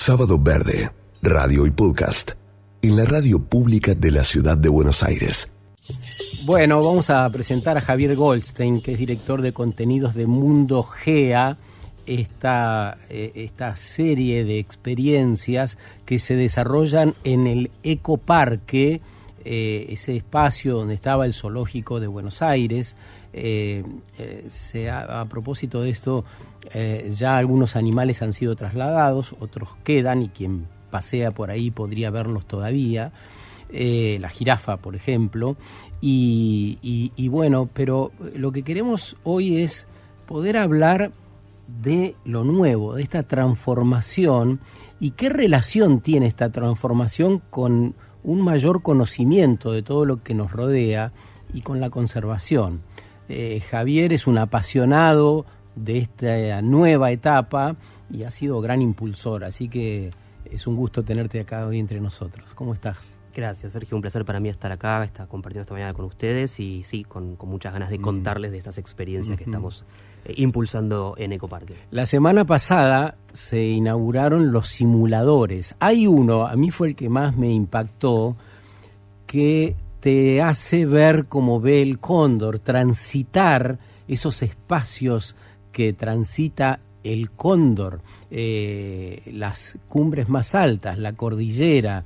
Sábado Verde, radio y podcast, en la radio pública de la ciudad de Buenos Aires. Bueno, vamos a presentar a Javier Goldstein, que es director de contenidos de Mundo Gea, esta serie de experiencias que se desarrollan en el Ecoparque, ese espacio donde estaba el zoológico de Buenos Aires. A propósito de esto, ya algunos animales han sido trasladados, otros quedan y quien pasea por ahí podría verlos todavía, la jirafa, por ejemplo, y bueno, pero lo que queremos hoy es poder hablar de lo nuevo, de esta transformación, y qué relación tiene esta transformación con un mayor conocimiento de todo lo que nos rodea y con la conservación. Javier es un apasionado de esta nueva etapa y ha sido gran impulsor, así que es un gusto tenerte acá hoy entre nosotros. ¿Cómo estás? Gracias, Sergio, un placer para mí estar acá, estar compartiendo esta mañana con ustedes y sí, con muchas ganas de contarles de estas experiencias que estamos impulsando en Ecoparque. La semana pasada se inauguraron los simuladores. Hay uno, a mí fue el que más me impactó, que te hace ver cómo ve el cóndor, transitar esos espacios que transita el cóndor, las cumbres más altas, la cordillera,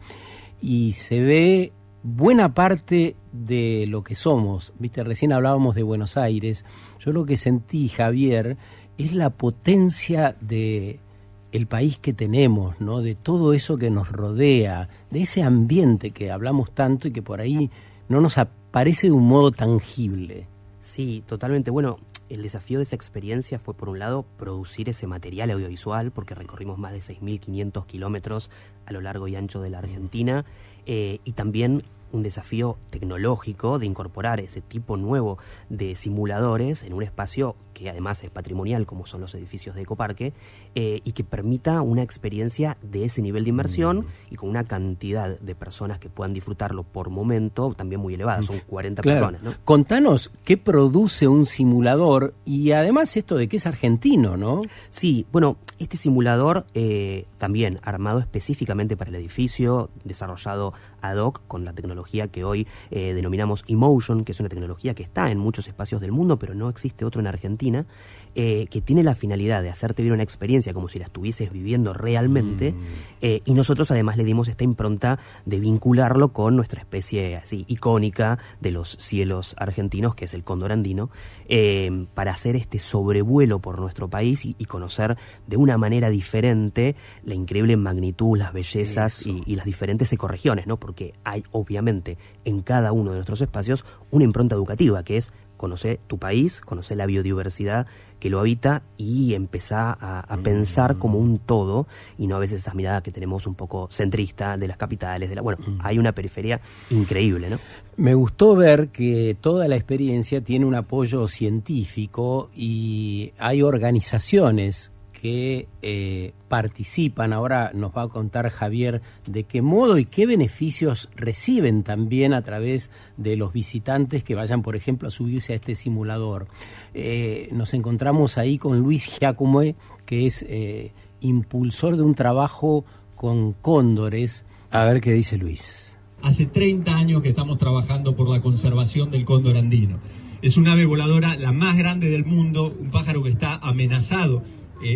y se ve buena parte de lo que somos. Viste, recién hablábamos de Buenos Aires. Yo lo que sentí, Javier, es la potencia de el país que tenemos, ¿no? De todo eso que nos rodea, de ese ambiente que hablamos tanto y que por ahí no nos aparece de un modo tangible. Sí, totalmente. Bueno, el desafío de esa experiencia fue, por un lado, producir ese material audiovisual, porque recorrimos más de 6.500 kilómetros a lo largo y ancho de la Argentina, y también un desafío tecnológico de incorporar ese tipo nuevo de simuladores en un espacio que además es patrimonial, como son los edificios de Ecoparque, y que permita una experiencia de ese nivel de inmersión y con una cantidad de personas que puedan disfrutarlo por momento también muy elevada, son 40 personas, ¿no? Contanos qué produce un simulador y además esto de que es argentino, ¿no? Sí, bueno, este simulador también armado específicamente para el edificio, desarrollado ad hoc con la tecnología que hoy denominamos Emotion, que es una tecnología que está en muchos espacios del mundo, pero no existe otro en Argentina, que tiene la finalidad de hacerte vivir una experiencia como si la estuvieses viviendo realmente, y nosotros además le dimos esta impronta de vincularlo con nuestra especie así icónica de los cielos argentinos, que es el cóndor andino, para hacer este sobrevuelo por nuestro país y conocer de una manera diferente la increíble magnitud, las bellezas y las diferentes ecorregiones, ¿no? Porque hay obviamente en cada uno de nuestros espacios una impronta educativa, que es conocer tu país, conocer la biodiversidad que lo habita y empezar a pensar como un todo, y no a veces esa mirada que tenemos un poco centrista de las capitales, hay una periferia increíble, ¿no? Me gustó ver que toda la experiencia tiene un apoyo científico y hay organizaciones que participan. Ahora nos va a contar Javier de qué modo y qué beneficios reciben también a través de los visitantes que vayan, por ejemplo, a subirse a este simulador. Nos encontramos ahí con Luis Giacomé, que es impulsor de un trabajo con cóndores. A ver qué dice Luis. Hace 30 años que estamos trabajando por la conservación del cóndor andino. Es una ave voladora la más grande del mundo, un pájaro que está amenazado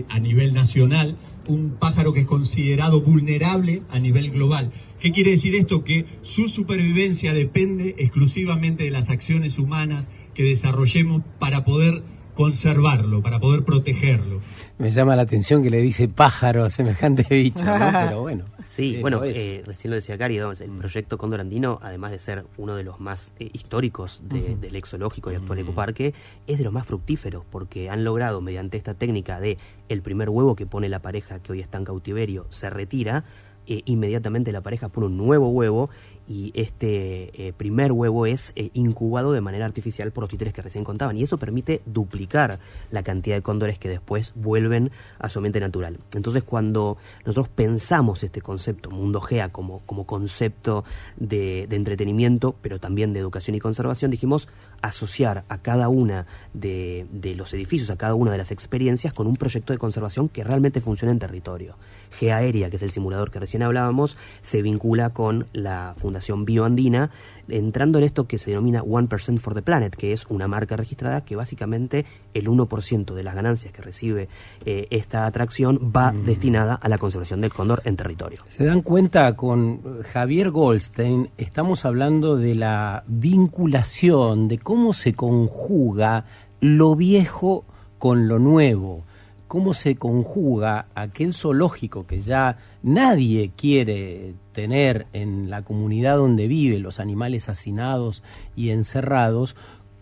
a nivel nacional, un pájaro que es considerado vulnerable a nivel global. ¿Qué quiere decir esto? Que su supervivencia depende exclusivamente de las acciones humanas que desarrollemos para poder conservarlo, para poder protegerlo. Me llama la atención que le dice pájaro a semejante bicho, ¿no? Pero bueno. Sí, bueno, recién lo decía Cari, el proyecto Cóndor Andino, además de ser uno de los más históricos del ex zoológico y actual Ecoparque, es de los más fructíferos, porque han logrado, mediante esta técnica de el primer huevo que pone la pareja que hoy está en cautiverio, se retira, inmediatamente la pareja pone un nuevo huevo, y este primer huevo es incubado de manera artificial por los títeres que recién contaban, y eso permite duplicar la cantidad de cóndores que después vuelven a su ambiente natural. Entonces, cuando nosotros pensamos este concepto, Mundo Gea, como concepto de entretenimiento, pero también de educación y conservación, dijimos asociar a cada una de los edificios, a cada una de las experiencias, con un proyecto de conservación que realmente funcione en territorio. GeaAérea, que es el simulador que recién hablábamos, se vincula con la Fundación Bioandina, entrando en esto que se denomina 1% for the Planet, que es una marca registrada que básicamente el 1% de las ganancias que recibe esta atracción va destinada a la conservación del cóndor en territorio. Se dan cuenta, con Javier Goldstein estamos hablando de la vinculación, de cómo se conjuga lo viejo con lo nuevo, cómo se conjuga aquel zoológico que ya nadie quiere tener en la comunidad donde vive, los animales hacinados y encerrados,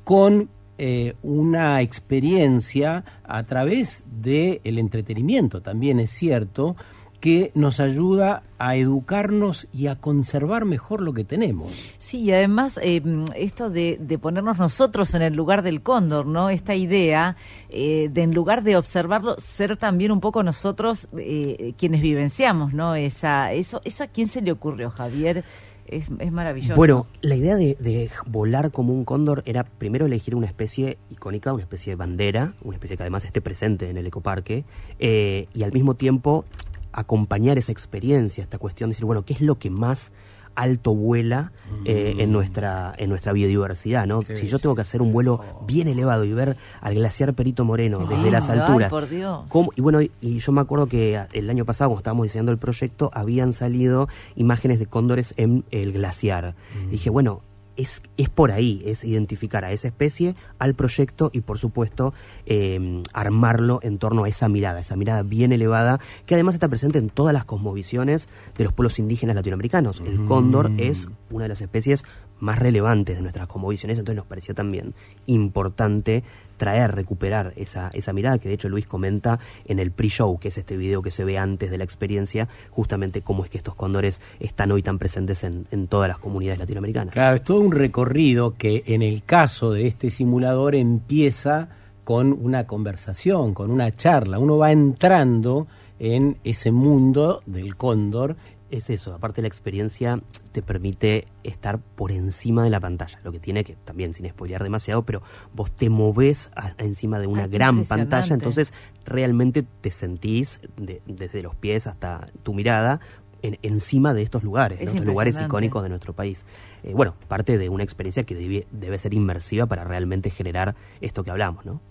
con una experiencia a través del entretenimiento, también es cierto, que nos ayuda a educarnos y a conservar mejor lo que tenemos. Sí, y además esto de ponernos nosotros en el lugar del cóndor, ¿no? Esta idea de, en lugar de observarlo, ser también un poco nosotros quienes vivenciamos, ¿no? ¿Eso a quién se le ocurrió, Javier? Es maravilloso. Bueno, la idea de volar como un cóndor era primero elegir una especie icónica, una especie de bandera, una especie que además esté presente en el ecoparque, y al mismo tiempo acompañar esa experiencia, esta cuestión de decir, bueno, ¿qué es lo que más alto vuela en nuestra biodiversidad, ¿no? Si yo tengo que hacer un vuelo bien elevado y ver al glaciar Perito Moreno desde las alturas. Ay, por Dios. Y bueno, y yo me acuerdo que el año pasado, cuando estábamos diseñando el proyecto, habían salido imágenes de cóndores en el glaciar. Y dije, bueno, es por ahí, es identificar a esa especie, al proyecto y, por supuesto, armarlo en torno a esa mirada bien elevada, que además está presente en todas las cosmovisiones de los pueblos indígenas latinoamericanos. El cóndor es una de las especies más relevantes de nuestras cosmovisiones, entonces nos parecía también importante recuperar esa mirada, que de hecho Luis comenta en el pre-show, que es este video que se ve antes de la experiencia, justamente cómo es que estos cóndores están hoy tan presentes en todas las comunidades latinoamericanas. Claro, es todo un recorrido que en el caso de este simulador empieza con una conversación, con una charla. Uno va entrando en ese mundo del cóndor. Es eso, aparte la experiencia te permite estar por encima de la pantalla, lo que tiene que, también sin spoilear demasiado, pero vos te movés encima de una gran pantalla, entonces realmente te sentís desde los pies hasta tu mirada encima de estos lugares, ¿no? Estos lugares icónicos de nuestro país. Bueno, parte de una experiencia que debe ser inmersiva para realmente generar esto que hablamos, ¿no?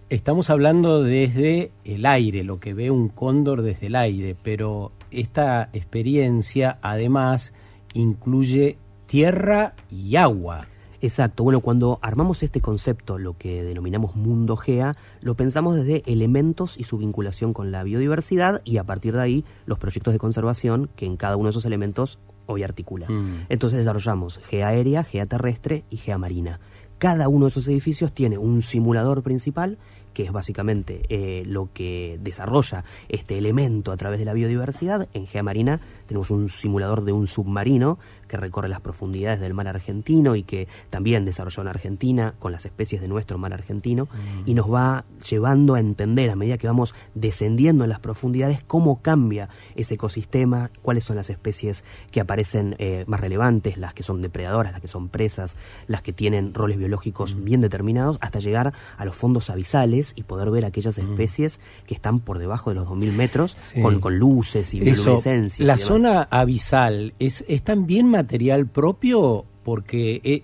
Estamos hablando desde el aire, lo que ve un cóndor desde el aire, pero esta experiencia además incluye tierra y agua. Exacto, bueno, cuando armamos este concepto, lo que denominamos Mundo Gea, lo pensamos desde elementos y su vinculación con la biodiversidad, y a partir de ahí los proyectos de conservación que en cada uno de esos elementos hoy articulan. Entonces desarrollamos GeaAérea, GeaTerrestre y GeaMarina. Cada uno de esos edificios tiene un simulador principal, que es básicamente lo que desarrolla este elemento a través de la biodiversidad. En GeaMarina tenemos un simulador de un submarino que recorre las profundidades del mar argentino y que también desarrolló en Argentina con las especies de nuestro mar argentino, y nos va llevando a entender, a medida que vamos descendiendo en las profundidades, cómo cambia ese ecosistema, cuáles son las especies que aparecen más relevantes, las que son depredadoras, las que son presas, las que tienen roles biológicos bien determinados, hasta llegar a los fondos abisales y poder ver aquellas especies que están por debajo de los 2000 metros, con luces y bioluminescencias. La zona abisal es también material propio, porque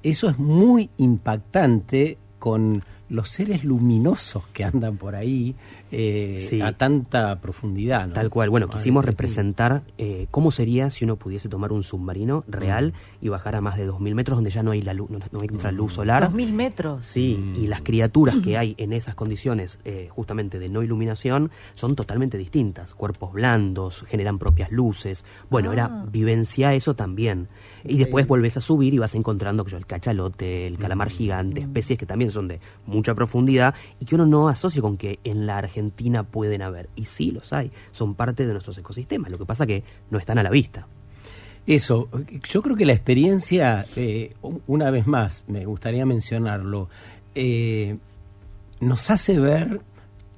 eso es muy impactante con los seres luminosos que andan por ahí a tanta profundidad, ¿no? Tal cual. Bueno, quisimos representar cómo sería si uno pudiese tomar un submarino real y bajar a más de 2000 metros, donde ya no hay la luz, no hay infraluz solar. 2000 metros. Sí, y las criaturas que hay en esas condiciones justamente de no iluminación son totalmente distintas. Cuerpos blandos, generan propias luces. Bueno, vivencia eso también. Y después volvés a subir y vas encontrando el cachalote, el calamar gigante, especies que también son de mucha profundidad y que uno no asocia con que en la Argentina pueden haber. Y sí los hay, son parte de nuestros ecosistemas. Lo que pasa que no están a la vista. Eso, yo creo que la experiencia, una vez más, me gustaría mencionarlo, nos hace ver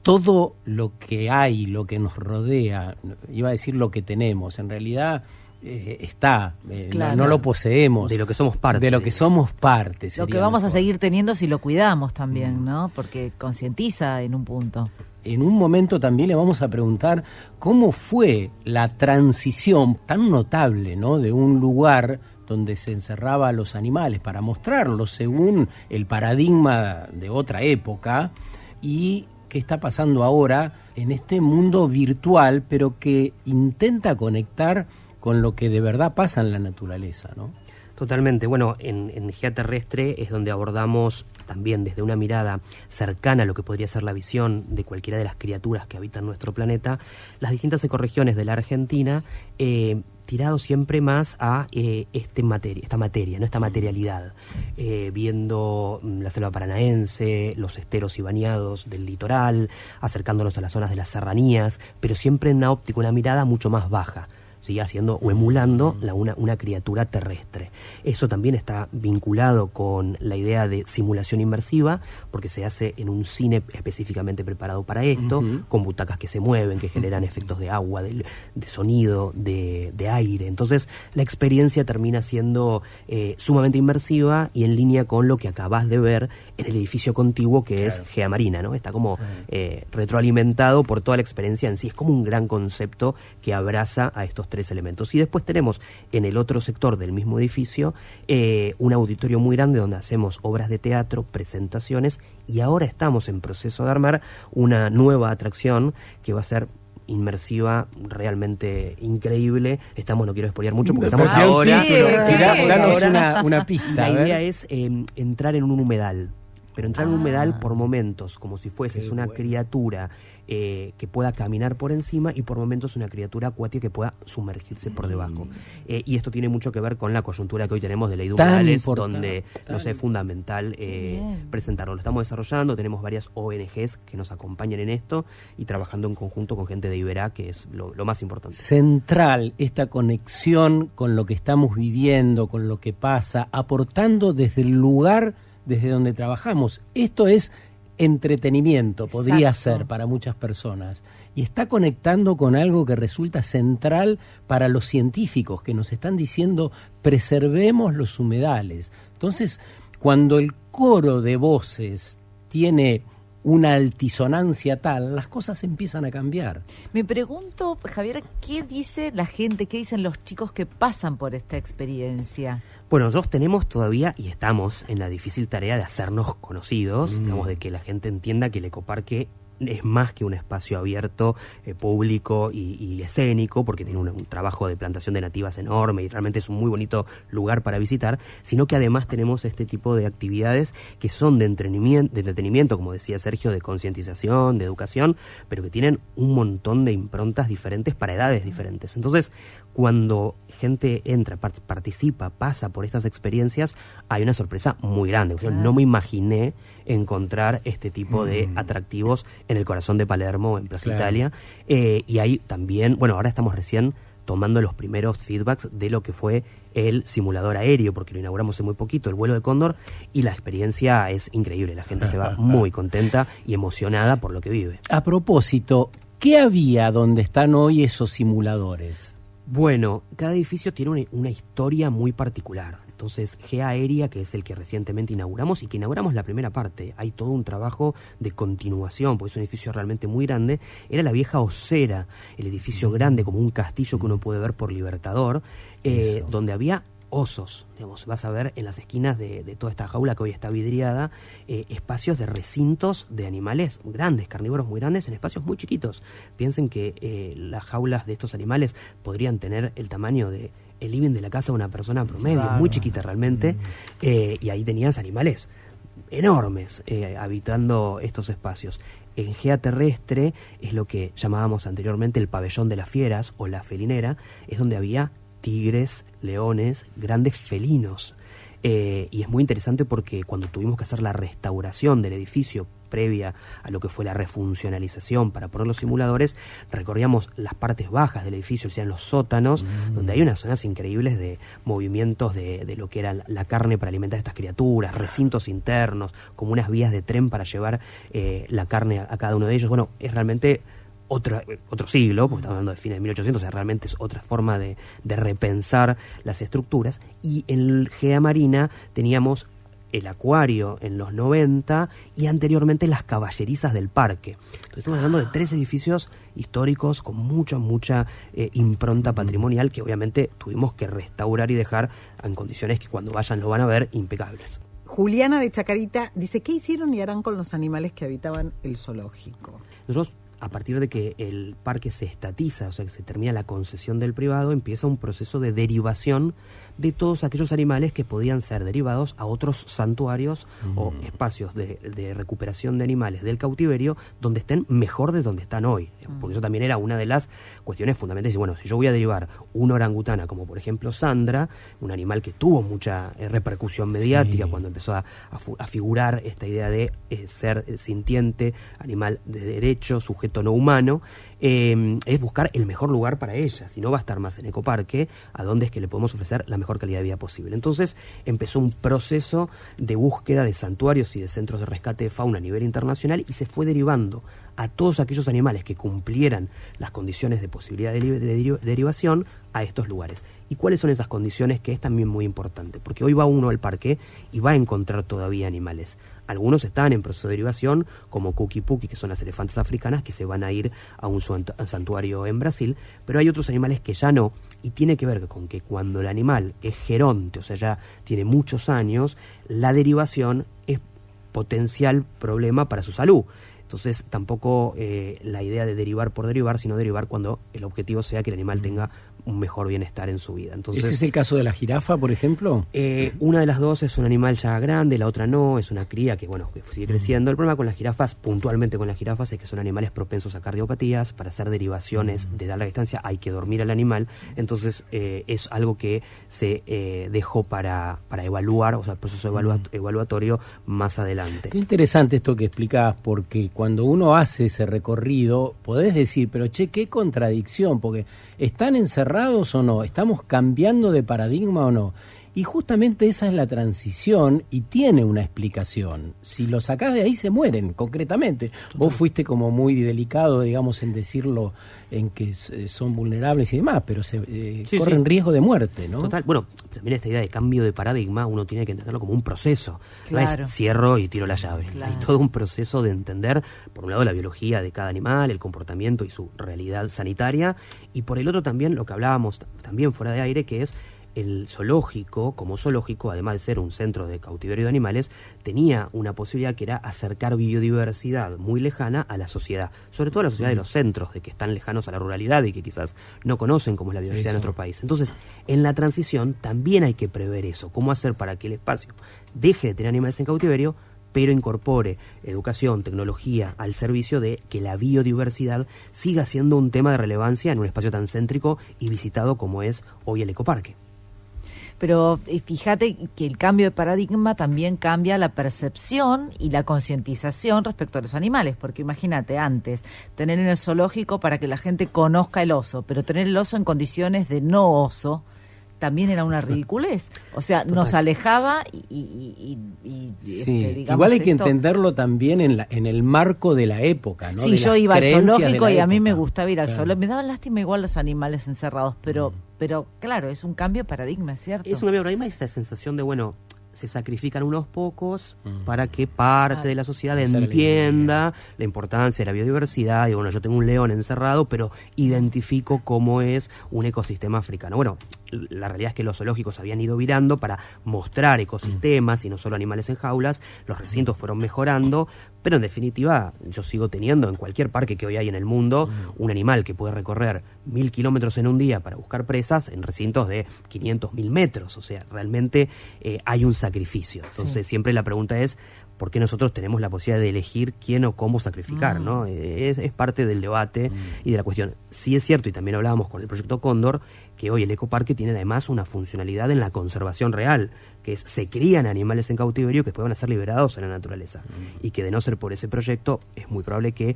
todo lo que hay, lo que nos rodea, iba a decir lo que tenemos, en realidad está, Claro. no lo poseemos. De lo que somos parte. De lo que somos parte. Lo sería que vamos a mejor. seguir teniendo si lo cuidamos también, ¿no? Porque concientiza en un punto. En un momento también le vamos a preguntar cómo fue la transición tan notable, ¿no?, de un lugar donde se encerraba a los animales para mostrarlos según el paradigma de otra época, y qué está pasando ahora en este mundo virtual, pero que intenta conectar con lo que de verdad pasa en la naturaleza, ¿no? Totalmente. Bueno, en Gea Terrestre es donde abordamos también desde una mirada cercana a lo que podría ser la visión de cualquiera de las criaturas que habitan nuestro planeta, las distintas ecorregiones de la Argentina, tirado siempre más a esta materia, ¿no? Esta materialidad, viendo la selva paranaense, los esteros y bañados del litoral, acercándonos a las zonas de las serranías, pero siempre en una óptica, una mirada mucho más baja, sigue haciendo o emulando una criatura terrestre. Eso también está vinculado con la idea de simulación inmersiva, porque se hace en un cine específicamente preparado para esto, con butacas que se mueven, que generan efectos de agua, de sonido, de aire. Entonces la experiencia termina siendo sumamente inmersiva y en línea con lo que acabas de ver en el edificio contiguo que es Gea Marina, ¿no? Está como retroalimentado por toda la experiencia en sí. Es como un gran concepto que abraza a estos tres elementos. Y después tenemos en el otro sector del mismo edificio un auditorio muy grande donde hacemos obras de teatro, presentaciones, y ahora estamos en proceso de armar una nueva atracción que va a ser inmersiva, realmente increíble. No quiero spoilear mucho porque estamos ahora. Danos una pista. La a ver. idea es entrar en un humedal, pero entrar en un humedal por momentos, como si fueses una criatura que pueda caminar por encima, y por momentos una criatura acuática que pueda sumergirse por debajo. Y esto tiene mucho que ver con la coyuntura que hoy tenemos de ley de humedales, donde nos es fundamental presentarlo. Lo estamos desarrollando, tenemos varias ONGs que nos acompañan en esto y trabajando en conjunto con gente de Iberá, que es lo más importante. Central esta conexión con lo que estamos viviendo, con lo que pasa, aportando desde el lugar desde donde trabajamos. Esto es entretenimiento, podría ser para muchas personas, y está conectando con algo que resulta central para los científicos, que nos están diciendo preservemos los humedales. Entonces, cuando el coro de voces tiene una altisonancia tal, las cosas empiezan a cambiar. Me pregunto, Javier, ¿qué dice la gente, qué dicen los chicos que pasan por esta experiencia? Bueno, nosotros tenemos todavía, y estamos en la difícil tarea de hacernos conocidos, digamos, de que la gente entienda que el ecoparque es más que un espacio abierto, público y escénico, porque tiene un trabajo de plantación de nativas enorme y realmente es un muy bonito lugar para visitar, sino que además tenemos este tipo de actividades que son de entretenimiento, como decía Sergio, de concientización, de educación, pero que tienen un montón de improntas diferentes para edades diferentes. Entonces, cuando gente entra, participa, pasa por estas experiencias, hay una sorpresa muy grande. Yo no me imaginé encontrar este tipo de atractivos en el corazón de Palermo, en Plaza Italia. Y ahí también, bueno, ahora estamos recién tomando los primeros feedbacks de lo que fue el simulador aéreo, porque lo inauguramos hace muy poquito, el vuelo de Cóndor, y la experiencia es increíble. La gente se va muy contenta y emocionada por lo que vive. A propósito, ¿qué había donde están hoy esos simuladores? Bueno, cada edificio tiene una historia muy particular. Entonces, Gea Aérea, que es el que recientemente inauguramos y que inauguramos la primera parte, hay todo un trabajo de continuación, porque es un edificio realmente muy grande, era la vieja Osera, el edificio grande como un castillo que uno puede ver por Libertador, donde había osos, digamos, vas a ver en las esquinas de toda esta jaula que hoy está vidriada, espacios de recintos de animales grandes, carnívoros muy grandes, en espacios muy chiquitos. Piensen que las jaulas de estos animales podrían tener el tamaño de el living de la casa de una persona promedio, muy chiquita realmente, y ahí tenías animales enormes habitando estos espacios. En Gea Terrestre es lo que llamábamos anteriormente el pabellón de las fieras o la felinera, es donde había tigres, leones, grandes felinos. Y es muy interesante porque cuando tuvimos que hacer la restauración del edificio previa a lo que fue la refuncionalización para poner los simuladores, recorríamos las partes bajas del edificio, o sea, en los sótanos, donde hay unas zonas increíbles de movimientos de lo que era la carne para alimentar a estas criaturas, recintos internos, como unas vías de tren para llevar la carne a cada uno de ellos. Bueno, es realmente otro siglo, porque estamos hablando de fines de 1800, o sea, realmente es otra forma de repensar las estructuras. Y en GEA Marina teníamos el acuario en los 90 y anteriormente las caballerizas del parque. Entonces estamos hablando de 3 edificios históricos con mucha impronta patrimonial que obviamente tuvimos que restaurar y dejar en condiciones que cuando vayan lo van a ver impecables. Juliana de Chacarita dice, ¿qué hicieron y harán con los animales que habitaban el zoológico? Nosotros, a partir de que el parque se estatiza, o sea, que se termina la concesión del privado, empieza un proceso de derivación de todos aquellos animales que podían ser derivados a otros santuarios o espacios de recuperación de animales del cautiverio donde estén mejor de donde están hoy. Porque eso también era una de las cuestiones fundamentales. Y bueno, si yo voy a derivar una orangutana, como por ejemplo Sandra, un animal que tuvo mucha repercusión mediática cuando empezó a figurar esta idea de ser sintiente, animal de derecho, sujeto no humano, es buscar el mejor lugar para ella. Si no va a estar más en Ecoparque, ¿a dónde es que le podemos ofrecer la mejor calidad de vida posible? Entonces empezó un proceso de búsqueda de santuarios y de centros de rescate de fauna a nivel internacional y se fue derivando a todos aquellos animales que cumplieran las condiciones de posibilidad de derivación a estos lugares. ¿Y cuáles son esas condiciones? Que es también muy importante, porque hoy va uno al parque y va a encontrar todavía animales. Algunos están en proceso de derivación, como Kuki Puki, que son las elefantas africanas, que se van a ir a un santuario en Brasil, pero hay otros animales que ya no, y tiene que ver con que cuando el animal es geronte, o sea, ya tiene muchos años, la derivación es potencial problema para su salud. Entonces tampoco la idea de derivar por derivar, sino derivar cuando el objetivo sea que el animal tenga un mejor bienestar en su vida. Entonces, ¿ese es el caso de la jirafa, por ejemplo? Una de las dos es un animal ya grande, la otra no, es una cría que sigue creciendo. El problema con las jirafas, puntualmente con las jirafas, es que son animales propensos a cardiopatías. Para hacer derivaciones de larga distancia hay que dormir al animal. Entonces es algo que se dejó para evaluar, o sea, el proceso evaluatorio más adelante. Qué interesante esto que explicás, porque cuando uno hace ese recorrido, podés decir, pero che, qué contradicción, porque ¿están encerrados o no? ¿Estamos cambiando de paradigma o no? Y justamente esa es la transición y tiene una explicación. Si lo sacás de ahí se mueren, concretamente. Vos fuiste como muy delicado, digamos, en decirlo, en que son vulnerables y demás, pero corren riesgo de muerte, ¿no? Total. Bueno, también esta idea de cambio de paradigma uno tiene que entenderlo como un proceso. Claro. No es cierro y tiro la llave. Claro. Hay todo un proceso de entender, por un lado, la biología de cada animal, el comportamiento y su realidad sanitaria, y por el otro también lo que hablábamos también fuera de aire, que es el zoológico, como zoológico, además de ser un centro de cautiverio de animales, tenía una posibilidad que era acercar biodiversidad muy lejana a la sociedad, sobre todo a la sociedad de los centros, de que están lejanos a la ruralidad y que quizás no conocen cómo es la biodiversidad en nuestro país. Entonces, en la transición también hay que prever eso, cómo hacer para que el espacio deje de tener animales en cautiverio, pero incorpore educación, tecnología al servicio de que la biodiversidad siga siendo un tema de relevancia en un espacio tan céntrico y visitado como es hoy el Ecoparque. Pero fíjate que el cambio de paradigma también cambia la percepción y la concientización respecto a los animales, porque imagínate, antes, tener en el zoológico para que la gente conozca el oso, pero tener el oso en condiciones de no oso, también era una ridiculez. O sea, total, nos alejaba y sí. digamos, igual hay que entenderlo también en el marco de la época, ¿no? Sí, de yo iba al zoológico y a mí me época. gustaba ir al Claro. zoológico. Me daban lástima igual los animales encerrados, pero claro, es un cambio de paradigma, ¿cierto? Es un cambio de paradigma y esta sensación de, bueno, se sacrifican unos pocos para que parte de la sociedad entienda la importancia de la biodiversidad. Y bueno, yo tengo un león encerrado, pero identifico cómo es un ecosistema africano. Bueno, la realidad es que los zoológicos habían ido virando para mostrar ecosistemas y no solo animales en jaulas. Los recintos fueron mejorando, pero en definitiva yo sigo teniendo en cualquier parque que hoy hay en el mundo un animal que puede recorrer 1000 kilómetros en un día para buscar presas en recintos de 500.000 metros. O sea, realmente hay un sacrificio. Entonces siempre la pregunta es, porque nosotros tenemos la posibilidad de elegir quién o cómo sacrificar, ¿no? Es parte del debate y de la cuestión. Sí es cierto, y también hablábamos con el proyecto Cóndor, que hoy el ecoparque tiene además una funcionalidad en la conservación real, que es se crían animales en cautiverio que después van a ser liberados en la naturaleza, y que de no ser por ese proyecto es muy probable que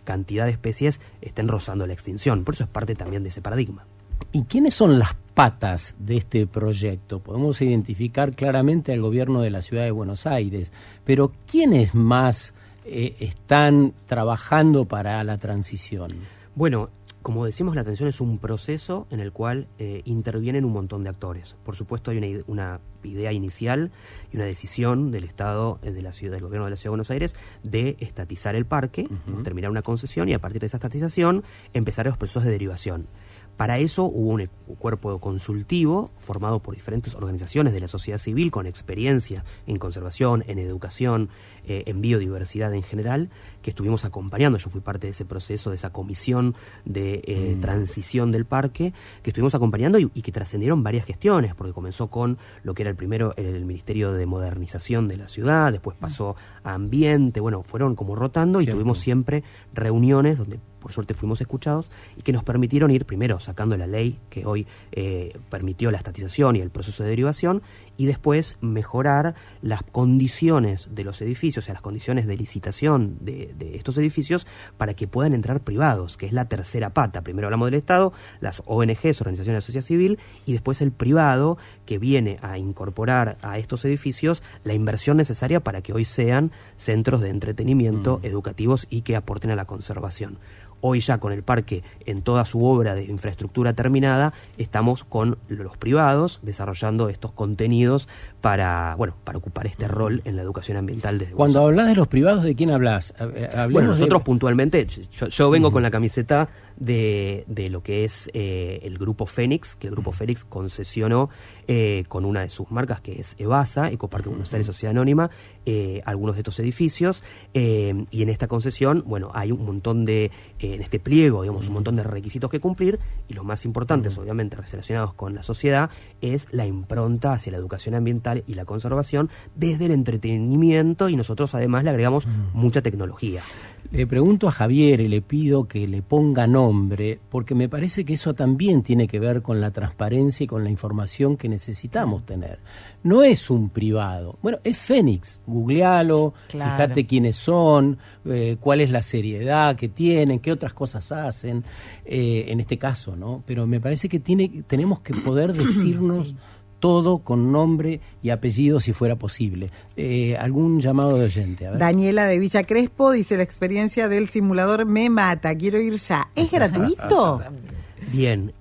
cantidad de especies estén rozando la extinción. Por eso es parte también de ese paradigma. ¿Y quiénes son las patas de este proyecto? Podemos identificar claramente al gobierno de la Ciudad de Buenos Aires, pero ¿quiénes más están trabajando para la transición? Bueno, como decimos, la transición es un proceso en el cual intervienen un montón de actores. Por supuesto hay una idea inicial y una decisión del Estado, del gobierno de la Ciudad de Buenos Aires, de estatizar el parque, terminar una concesión y a partir de esa estatización empezar los procesos de derivación. Para eso hubo un cuerpo consultivo formado por diferentes organizaciones de la sociedad civil con experiencia en conservación, en educación, en biodiversidad en general, que estuvimos acompañando. Yo fui parte de ese proceso, de esa comisión de transición del parque, que estuvimos acompañando y que trascendieron varias gestiones, porque comenzó con lo que era el Ministerio de Modernización de la ciudad, después pasó a Ambiente, bueno, fueron como rotando. Cierto. Y tuvimos siempre reuniones donde por suerte fuimos escuchados y que nos permitieron ir primero sacando la ley que hoy permitió la estatización y el proceso de derivación, y después mejorar las condiciones de los edificios, o sea, las condiciones de licitación de estos edificios para que puedan entrar privados, que es la tercera pata. Primero hablamos del Estado, las ONGs, organizaciones de la sociedad civil, y después el privado, que viene a incorporar a estos edificios la inversión necesaria para que hoy sean centros de entretenimiento educativos y que aporten a la conservación. Hoy ya con el parque en toda su obra de infraestructura terminada, estamos con los privados desarrollando estos contenidos para ocupar este rol en la educación ambiental desde Cuando hablas de los privados, ¿de quién hablas? Bueno, nosotros puntualmente, yo vengo con la camiseta de lo que es el Grupo Fénix, que el Grupo Fénix concesionó con una de sus marcas, que es Evasa, Ecoparque Buenos Aires Sociedad Anónima, algunos de estos edificios, y en esta concesión, bueno, hay un montón de, en este pliego, digamos, un montón de requisitos que cumplir, y los más importantes, obviamente, relacionados con la sociedad, es la impronta hacia la educación ambiental y la conservación desde el entretenimiento, y nosotros además le agregamos mucha tecnología. Le pregunto a Javier y le pido que le ponga nombre, porque me parece que eso también tiene que ver con la transparencia y con la información que necesitamos tener. No es un privado. Bueno, es Fénix. Googlealo, claro. Fíjate quiénes son, cuál es la seriedad que tienen, qué otras cosas hacen, en este caso, ¿no? Pero me parece que tenemos que poder decirnos... Sí. Todo con nombre y apellido si fuera posible. ¿Algún llamado de oyente? A ver. Daniela de Villa Crespo dice: la experiencia del simulador me mata, quiero ir ya. ¿Es gratuito? Bien,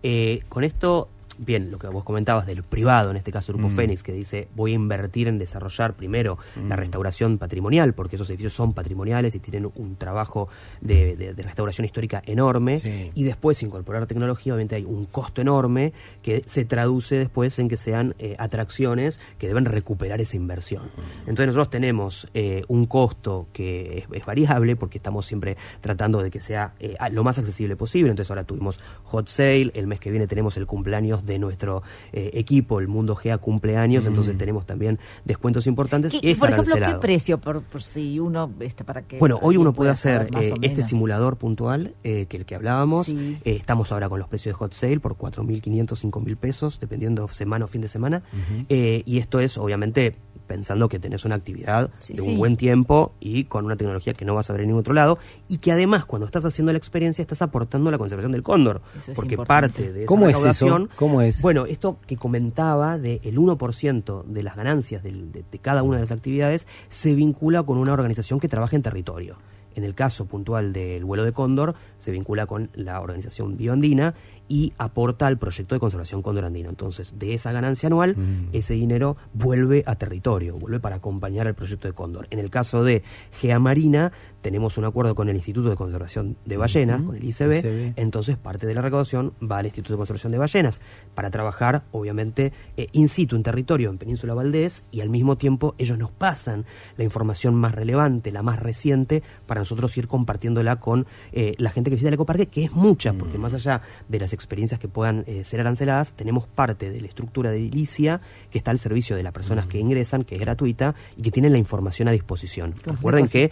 con esto, bien, lo que vos comentabas del privado, en este caso el Grupo Fénix, que dice voy a invertir en desarrollar primero la restauración patrimonial, porque esos edificios son patrimoniales y tienen un trabajo de restauración histórica enorme, sí. Y después incorporar tecnología, obviamente hay un costo enorme que se traduce después en que sean atracciones que deben recuperar esa inversión. Entonces nosotros tenemos un costo que es variable, porque estamos siempre tratando de que sea lo más accesible posible. Entonces ahora tuvimos Hot Sale, el mes que viene tenemos el cumpleaños de nuestro equipo, el Mundo GEA cumpleaños, entonces tenemos también descuentos importantes. Por ejemplo, ¿qué precio por si uno para que? Bueno, hoy uno puede hacer este simulador puntual, que el que hablábamos, sí. Estamos ahora con los precios de Hot Sale por 4.500, 5.000 pesos, dependiendo semana o fin de semana, y esto es obviamente pensando que tenés una actividad de un buen tiempo y con una tecnología que no vas a ver en ningún otro lado, y que además cuando estás haciendo la experiencia estás aportando a la conservación del cóndor, porque parte de esa recaudación... ¿Cómo es? Bueno, esto que comentaba del 1% de las ganancias de cada una de las actividades se vincula con una organización que trabaja en territorio. En el caso puntual del vuelo de cóndor, se vincula con la organización Bioandina y aporta al proyecto de conservación cóndor andino. Entonces, de esa ganancia anual, ese dinero vuelve a territorio, vuelve para acompañar al proyecto de cóndor. En el caso de GEA Marina, tenemos un acuerdo con el Instituto de Conservación de Ballenas, con el ICB, entonces parte de la recaudación va al Instituto de Conservación de Ballenas para trabajar, obviamente, in situ en territorio en Península Valdés, y al mismo tiempo ellos nos pasan la información más relevante, la más reciente, para nosotros ir compartiéndola con la gente que visita el ecoparque, que es mucha, porque más allá de las las experiencias que puedan ser aranceladas, tenemos parte de la estructura de edilicia que está al servicio de las personas que ingresan, que es gratuita y que tienen la información a disposición. Recuerden que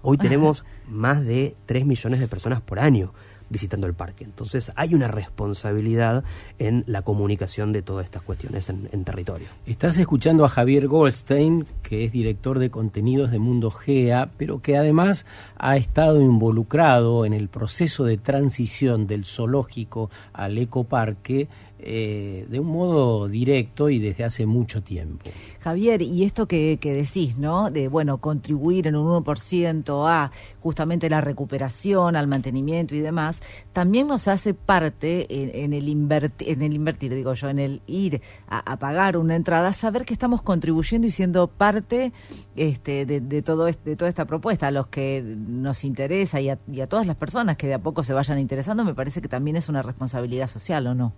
hoy tenemos más de 3 millones de personas por año visitando el parque. Entonces hay una responsabilidad en la comunicación de todas estas cuestiones en territorio. Estás escuchando a Javier Goldstein, que es director de contenidos de Mundo Gea, pero que además ha estado involucrado en el proceso de transición del zoológico al ecoparque de un modo directo y desde hace mucho tiempo. Javier, y esto que decís, ¿no? De, bueno, contribuir en un 1% a justamente la recuperación, al mantenimiento y demás, también nos hace parte en el invertir, digo yo, en el ir a pagar una entrada, saber que estamos contribuyendo y siendo parte de toda esta propuesta. A los que nos interesa y a todas las personas que de a poco se vayan interesando, me parece que también es una responsabilidad social, ¿o no?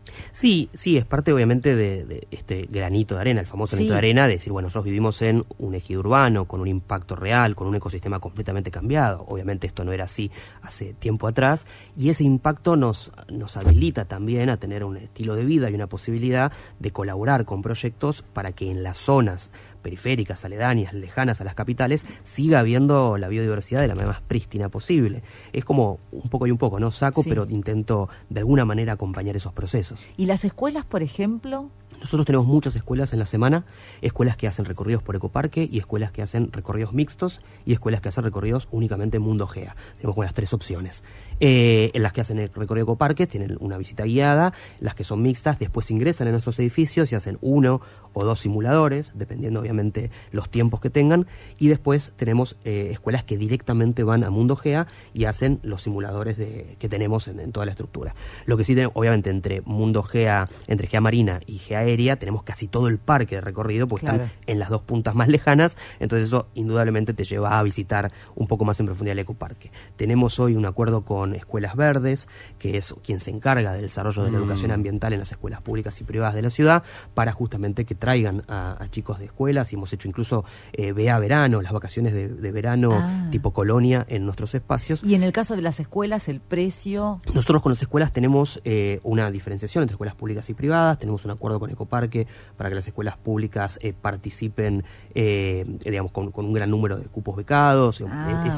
Sí, es parte obviamente de este granito de arena, el famoso granito de arena, de decir, bueno, nosotros vivimos en un ejido urbano, con un impacto real, con un ecosistema completamente cambiado. Obviamente esto no era así hace tiempo atrás, y ese impacto nos habilita también a tener un estilo de vida y una posibilidad de colaborar con proyectos para que en las zonas periféricas, aledañas, lejanas a las capitales, siga habiendo la biodiversidad de la manera más prístina posible. Es como un poco y un poco, ¿no? Saco, pero intento de alguna manera acompañar esos procesos. ¿Y las escuelas, por ejemplo? Nosotros tenemos muchas escuelas en la semana, escuelas que hacen recorridos por ecoparque y escuelas que hacen recorridos mixtos y escuelas que hacen recorridos únicamente en Mundo Gea. Tenemos las 3 opciones. En las que hacen el recorrido ecoparque tienen una visita guiada, las que son mixtas después ingresan en nuestros edificios y hacen 1 o 2 simuladores, dependiendo obviamente los tiempos que tengan, y después tenemos escuelas que directamente van a Mundo Gea y hacen los simuladores que tenemos en toda la estructura. Lo que sí tenemos, obviamente, entre Mundo Gea, entre Gea Marina y Gea Aérea, tenemos casi todo el parque de recorrido, porque están en las 2 puntas más lejanas, entonces eso indudablemente te lleva a visitar un poco más en profundidad el ecoparque. Tenemos hoy un acuerdo con Escuelas Verdes, que es quien se encarga del desarrollo de la educación ambiental en las escuelas públicas y privadas de la ciudad, para justamente que traigan a chicos de escuelas, y hemos hecho incluso BA verano, las vacaciones de verano tipo colonia en nuestros espacios. Y en el caso de las escuelas, el precio... Nosotros con las escuelas tenemos una diferenciación entre escuelas públicas y privadas, tenemos un acuerdo con Ecoparque para que las escuelas públicas participen, digamos, con un gran número de cupos becados.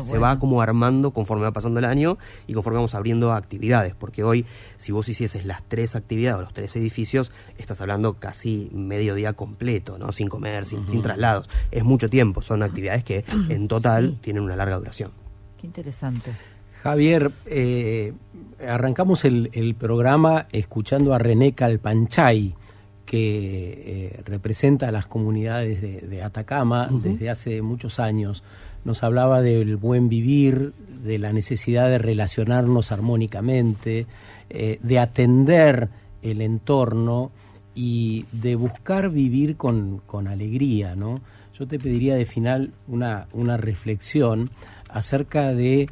Se va como armando conforme va pasando el año y conforme vamos abriendo actividades, porque hoy, si vos hicieses las 3 actividades o los 3 edificios, estás hablando casi medio día completo, ¿no? Sin comer, sin traslados. Es mucho tiempo, son actividades que en total tienen una larga duración. Qué interesante. Javier, arrancamos el programa escuchando a René Calpanchay, que representa a las comunidades de Atacama desde hace muchos años. Nos hablaba del buen vivir, de la necesidad de relacionarnos armónicamente, de atender el entorno y de buscar vivir con alegría, ¿no? Yo te pediría de final una reflexión acerca de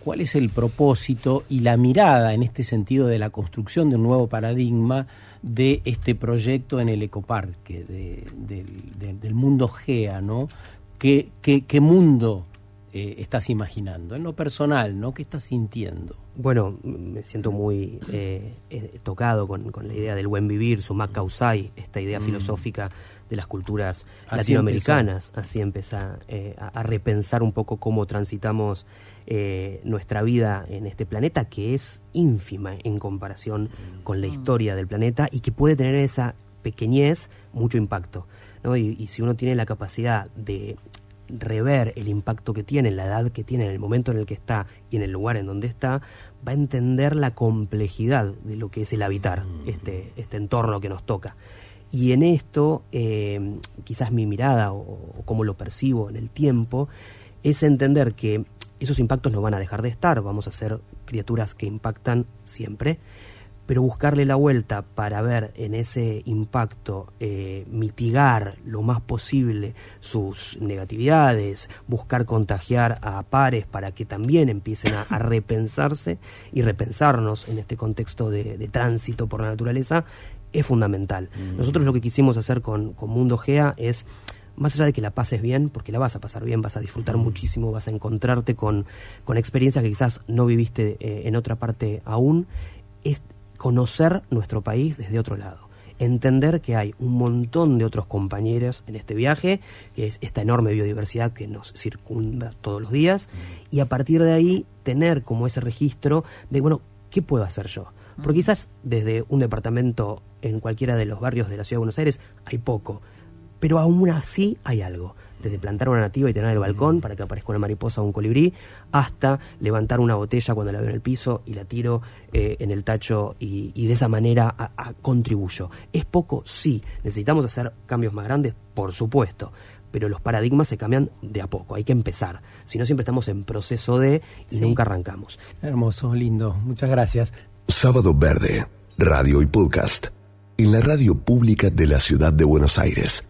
cuál es el propósito y la mirada en este sentido de la construcción de un nuevo paradigma de este proyecto en el ecoparque, del Mundo Gea, ¿no? ¿Qué mundo estás imaginando? En lo personal, ¿no? ¿Qué estás sintiendo? Bueno, me siento muy tocado con la idea del buen vivir, Sumak Kausai, esta idea filosófica de las culturas latinoamericanas. Así empieza a repensar un poco cómo transitamos nuestra vida en este planeta, que es ínfima en comparación con la historia del planeta y que puede tener esa pequeñez mucho impacto, ¿no? Y si uno tiene la capacidad de rever el impacto que tiene, la edad que tiene, en el momento en el que está y en el lugar en donde está, va a entender la complejidad de lo que es el habitar este entorno que nos toca. Y en esto, quizás mi mirada o cómo lo percibo en el tiempo, es entender que esos impactos no van a dejar de estar, vamos a ser criaturas que impactan siempre, pero buscarle la vuelta para ver en ese impacto, mitigar lo más posible sus negatividades, buscar contagiar a pares para que también empiecen a repensarse y repensarnos en este contexto de tránsito por la naturaleza, es fundamental. Nosotros lo que quisimos hacer con Mundo Gea es, más allá de que la pases bien, porque la vas a pasar bien, vas a disfrutar muchísimo, vas a encontrarte con experiencias que quizás no viviste en otra parte aún, es conocer nuestro país desde otro lado. Entender que hay un montón de otros compañeros en este viaje, que es esta enorme biodiversidad que nos circunda todos los días, y a partir de ahí tener como ese registro de, bueno, ¿qué puedo hacer yo? Porque quizás desde un departamento en cualquiera de los barrios de la Ciudad de Buenos Aires hay poco, pero aún así hay algo. Desde plantar una nativa y tener el balcón para que aparezca una mariposa o un colibrí, hasta levantar una botella cuando la veo en el piso y la tiro en el tacho y de esa manera contribuyo. ¿Es poco? Sí. ¿Necesitamos hacer cambios más grandes? Por supuesto. Pero los paradigmas se cambian de a poco, hay que empezar. Si no, siempre estamos en proceso de y nunca arrancamos. Hermoso, lindo. Muchas gracias. Sábado Verde, radio y podcast. En la radio pública de la Ciudad de Buenos Aires.